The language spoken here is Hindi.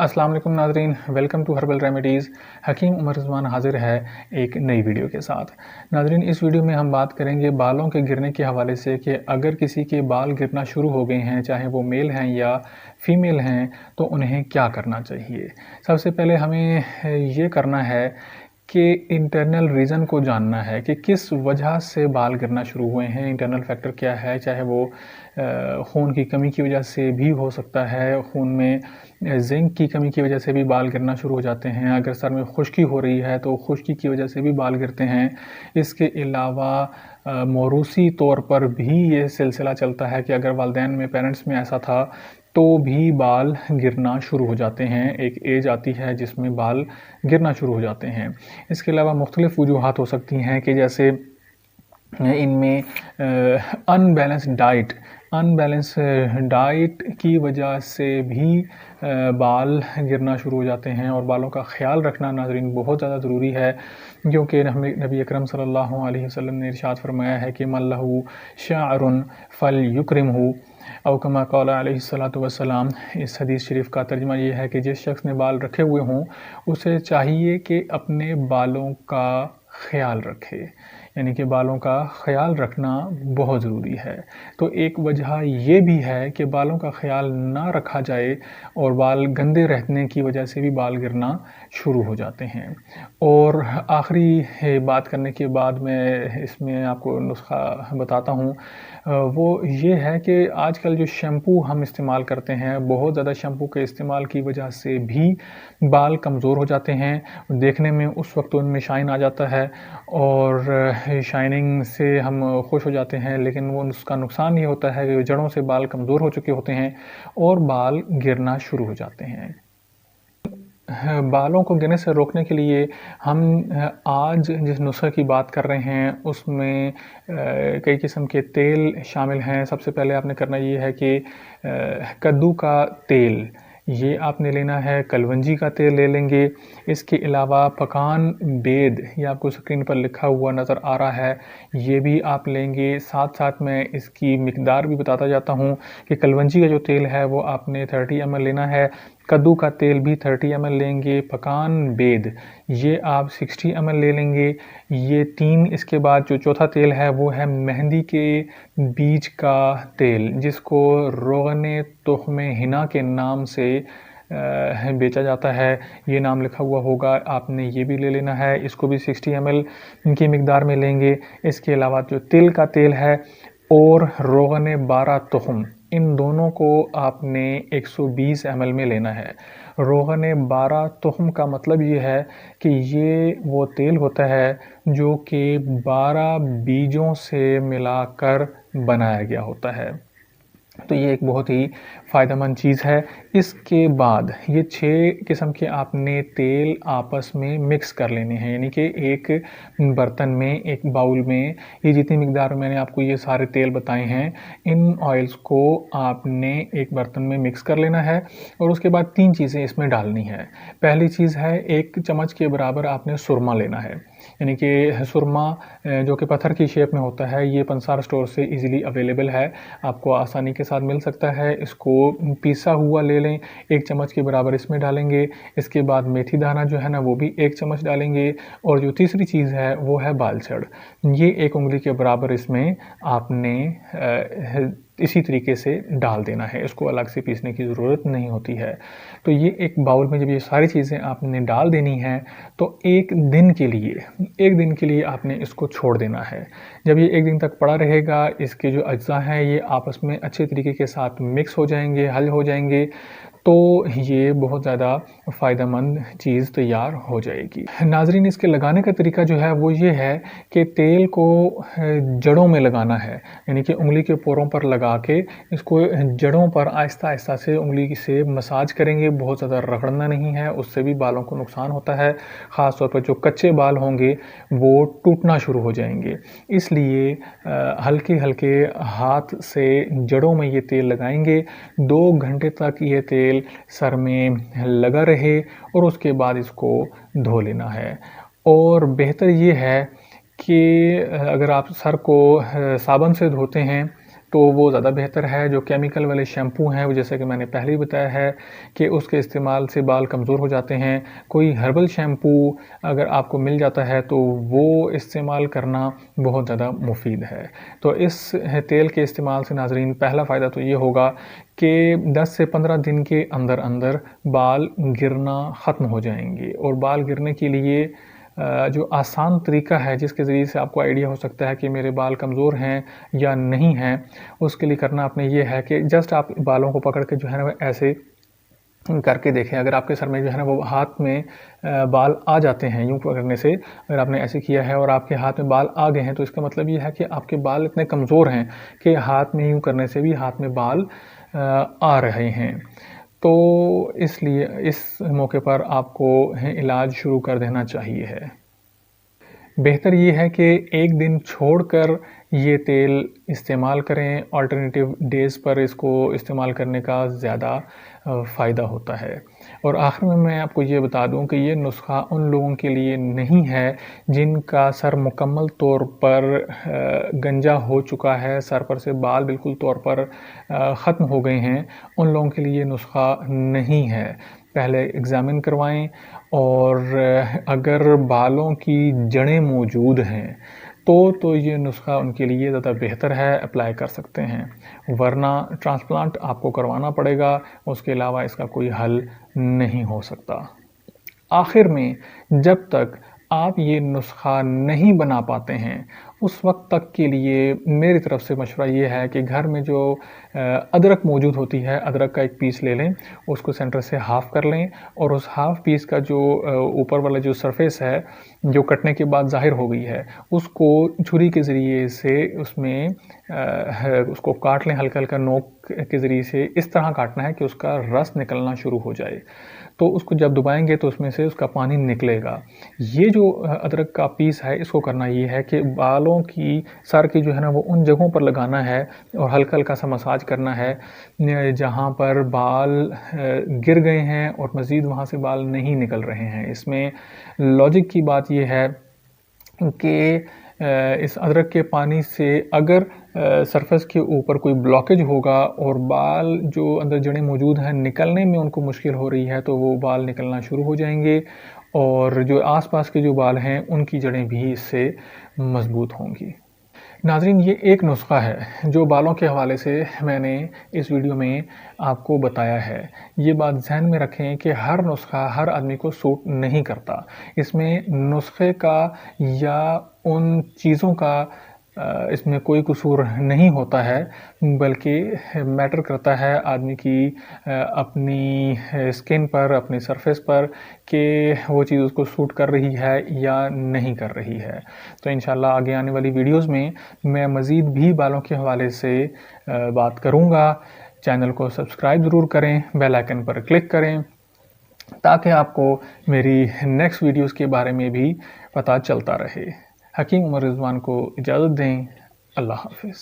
अस्सलाम वालेकुम नाज़रीन, वेलकम टू हर्बल रेमेडीज़। हकीम उमर रिज़वान हाज़िर है एक नई वीडियो के साथ। नाज़रीन, इस वीडियो में हम बात करेंगे बालों के गिरने के हवाले से कि अगर किसी के बाल गिरना शुरू हो गए हैं, चाहे वो मेल हैं या फीमेल हैं, तो उन्हें क्या करना चाहिए। सबसे पहले हमें ये करना है कि इंटरनल रीज़न को जानना है कि किस वजह से बाल गिरना शुरू हुए हैं। इंटरनल फैक्टर क्या है, चाहे वो खून की कमी की वजह से भी हो सकता है, खून में ज़िंक की कमी की वजह से भी बाल गिरना शुरू हो जाते हैं। अगर सर में खुश्की हो रही है तो खुश्की की वजह से भी बाल गिरते हैं। इसके अलावा मौरूसी तौर पर भी ये सिलसिला चलता है कि अगर वालिदैन में, पेरेंट्स में ऐसा था तो भी बाल गिरना शुरू हो जाते हैं। एक एज आती है जिसमें बाल गिरना शुरू हो जाते हैं। इसके अलावा मुख्तलिफ़ वजूहात हो सकती हैं कि जैसे इनमें अनबैलेंस डाइट की वजह से भी बाल गिरना शुरू हो जाते हैं। और बालों का ख़्याल रखना नाज़रीन बहुत ज़्यादा ज़रूरी है, क्योंकि नबी अकरम सल्लल्लाहु अलैहि वसल्लम ने इरशाद फरमाया है कि मन लहू शाअरुन फलयुक्रिमहु औ कमा क़ाला अलैहिस्सलातु वस्सलाम। इस हदीस शरीफ का तर्जुमा ये है कि जिस शख्स ने बाल रखे हुए हों उसे चाहिए कि अपने बालों का ख़्याल रखे, यानी कि बालों का ख़्याल रखना बहुत ज़रूरी है। तो एक वजह ये भी है कि बालों का ख़्याल ना रखा जाए और बाल गंदे रहने की वजह से भी बाल गिरना शुरू हो जाते हैं। और आखिरी बात करने के बाद मैं इसमें आपको नुस्ख़ा बताता हूँ। वो ये है कि आजकल जो शैम्पू हम इस्तेमाल करते हैं, बहुत ज़्यादा शैम्पू के इस्तेमाल की वजह से भी बाल कमज़ोर हो जाते हैं। देखने में उस वक्त उनमें शाइन आ जाता है और शाइनिंग से हम खुश हो जाते हैं, लेकिन वो उसका नुकसान ये होता है कि जड़ों से बाल कमज़ोर हो चुके होते हैं और बाल गिरना शुरू हो जाते हैं। बालों को गिरने से रोकने के लिए हम आज जिस नुस्खे की बात कर रहे हैं उसमें कई किस्म के तेल शामिल हैं। सबसे पहले आपने करना ये है कि कद्दू का तेल ये आपने लेना है, कलवंजी का तेल ले लेंगे। इसके अलावा पकान बेद, ये आपको स्क्रीन पर लिखा हुआ नज़र आ रहा है, ये भी आप लेंगे। साथ साथ मैं इसकी मिकदार भी बताता जाता हूँ कि कलवंजी का जो तेल है वो आपने 30 ml लेना है, कद्दू का तेल भी 30 ml लेंगे, पकान बेद ये आप 60 ml ले लेंगे। ये 3, इसके बाद जो चौथा तेल है वो है मेहंदी के बीज का तेल, जिसको रोगने तुख्मे हिना के नाम से बेचा जाता है। ये नाम लिखा हुआ होगा, आपने ये भी ले लेना है। इसको भी 60 ml की मिकदार में लेंगे। इसके अलावा जो तिल का तेल है और रोगन 12 तुख्म, इन दोनों को आपने 120 ml में लेना है। रोगन 12 तुख्म का मतलब ये है कि ये वो तेल होता है जो कि 12 बीजों से मिलाकर बनाया गया होता है। तो ये एक बहुत ही फ़ायदेमंद चीज़ है। इसके बाद ये 6 किस्म के आपने तेल आपस में मिक्स कर लेने हैं, यानी कि एक बर्तन में, एक बाउल में, ये जितनी मिकदार मैंने आपको ये सारे तेल बताए हैं, इन ऑयल्स को आपने एक बर्तन में मिक्स कर लेना है। और उसके बाद 3 चीज़ें इसमें डालनी है। पहली चीज़ है 1 चम्मच के बराबर आपने सुरमा लेना है, यानी कि सुरमा जो कि पत्थर की शेप में होता है। ये पंसार स्टोर से इजीली अवेलेबल है, आपको आसानी के साथ मिल सकता है। इसको पिसा हुआ ले लें, 1 चम्मच के बराबर इसमें डालेंगे। इसके बाद मेथी दाना जो है ना वो भी 1 चम्मच डालेंगे। और जो तीसरी चीज़ है वो है बालचड़, ये 1 उंगली के बराबर इसमें आपने इसी तरीके से डाल देना है। इसको अलग से पीसने की ज़रूरत नहीं होती है। तो ये एक बाउल में जब ये सारी चीज़ें आपने डाल देनी हैं तो 1 दिन के लिए आपने इसको छोड़ देना है। जब ये 1 दिन तक पड़ा रहेगा, इसके जो अज्जा हैं ये आपस में अच्छे तरीके के साथ मिक्स हो जाएंगे, हल हो जाएंगे, तो ये बहुत ज़्यादा फ़ायदेमंद चीज़ तैयार हो जाएगी। नाज़रीन, इसके लगाने का तरीका जो है वो ये है कि तेल को जड़ों में लगाना है, यानी कि उंगली के पोरों पर लगा के इसको जड़ों पर आहिस्ता-आहिस्ता से उंगली से मसाज करेंगे। बहुत ज़्यादा रगड़ना नहीं है, उससे भी बालों को नुकसान होता है। ख़ास तौर पर जो कच्चे बाल होंगे वो टूटना शुरू हो जाएंगे। इसलिए हल्के-हल्के हाथ से जड़ों में ये तेल लगाएंगे। 2 घंटे तक ये तेल सर में लगा रहे और उसके बाद इसको धो लेना है। और बेहतर ये है कि अगर आप सर को साबुन से धोते हैं तो वो ज़्यादा बेहतर है। जो केमिकल वाले शैम्पू हैं वो जैसे कि मैंने पहले ही बताया है कि उसके इस्तेमाल से बाल कमज़ोर हो जाते हैं। कोई हर्बल शैम्पू अगर आपको मिल जाता है तो वो इस्तेमाल करना बहुत ज़्यादा मुफ़ीद है। तो इस तेल के इस्तेमाल से नाज़रीन पहला फ़ायदा तो ये होगा कि 10 से 15 दिन के अंदर-अंदर बाल गिरना ख़त्म हो जाएँगे और बाल गिरने के लिए जो आसान तरीका है जिसके ज़रिए से आपको आइडिया हो सकता है कि मेरे बाल कमज़ोर हैं या नहीं हैं, उसके लिए करना आपने ये है कि जस्ट आप बालों को पकड़ के जो है ना वो ऐसे करके देखें। अगर आपके सर में जो है ना वो हाथ में बाल आ जाते हैं यूँ पकड़ने से, अगर आपने ऐसे किया है और आपके हाथ में बाल आ गए हैं तो इसका मतलब ये है कि आपके बाल इतने कमज़ोर हैं कि हाथ में यूँ करने से भी हाथ में बाल आ रहे हैं। तो इसलिए इस मौके पर आपको इलाज शुरू कर देना चाहिए है। बेहतर ये है कि एक दिन छोड़कर ये तेल इस्तेमाल करें, अल्टरनेटिव डेज़ पर इसको इस्तेमाल करने का ज़्यादा फ़ायदा होता है। और आखिर में मैं आपको ये बता दूँ कि ये नुस्ख़ा उन लोगों के लिए नहीं है जिनका सर मुकम्मल तौर पर गंजा हो चुका है, सर पर से बाल बिल्कुल तौर पर ख़त्म हो गए हैं, उन लोगों के लिए ये नुस्ख़ा नहीं है। पहले एग्ज़ामिन करवाएँ और अगर बालों की जड़ें मौजूद हैं, तो ये नुस्ख़ा उनके लिए ज़्यादा बेहतर है, अप्लाई कर सकते हैं। वरना ट्रांसप्लांट आपको करवाना पड़ेगा, उसके अलावा इसका कोई हल नहीं हो सकता। आखिर में जब तक आप ये नुस्ख़ा नहीं बना पाते हैं, उस वक़्त तक के लिए मेरी तरफ़ से मशवरा ये है कि घर में जो अदरक मौजूद होती है, अदरक का एक पीस ले लें, उसको सेंटर से हाफ़ कर लें और उस हाफ़ पीस का जो ऊपर वाला जो सरफ़ेस है, जो कटने के बाद ज़ाहिर हो गई है, उसको छुरी के ज़रिए से उसमें उसको काट लें हल्का-हल्का नोक के ज़रिए से इस तरह काटना है कि उसका रस निकलना शुरू हो जाए। तो उसको जब दबाएँगे तो उसमें से उसका पानी निकलेगा। ये जो अदरक का पीस है इसको करना ये है कि बालों की सर की जो है ना वो उन जगहों पर लगाना है और हल्का-हल्का सा मसाज करना है जहाँ पर बाल गिर गए हैं और मज़ीद वहाँ से बाल नहीं निकल रहे हैं। इसमें लॉजिक की बात ये है कि इस अदरक के पानी से अगर सरफेस के ऊपर कोई ब्लॉकेज होगा और बाल जो अंदर जड़ें मौजूद हैं निकलने में उनको मुश्किल हो रही है तो वो बाल निकलना शुरू हो जाएँगे और जो आस-पास के जो बाल हैं उनकी जड़ें भी इससे मज़बूत होंगी। नाज़रीन ये एक नुस्ख़ा है जो बालों के हवाले से मैंने इस वीडियो में आपको बताया है। ये बात ज़हन में रखें कि हर नुस्ख़ा हर आदमी को सूट नहीं करता। इसमें नुस्ख़े का या उन चीज़ों का इसमें कोई कसूर नहीं होता है, बल्कि मैटर करता है आदमी की अपनी स्किन पर, अपनी सरफेस पर कि वो चीज़ उसको सूट कर रही है या नहीं कर रही है। तो इंशाल्लाह आगे आने वाली वीडियोज़ में मैं मज़ीद भी बालों के हवाले से बात करूँगा। चैनल को सब्सक्राइब ज़रूर करें, बेल आइकन पर क्लिक करें ताकि आपको मेरी नेक्स्ट वीडियोज़ के बारे में भी पता चलता रहे। हकीम उमर रिज़वान को इजाज़त दें। अल्लाह हाफ़िज़।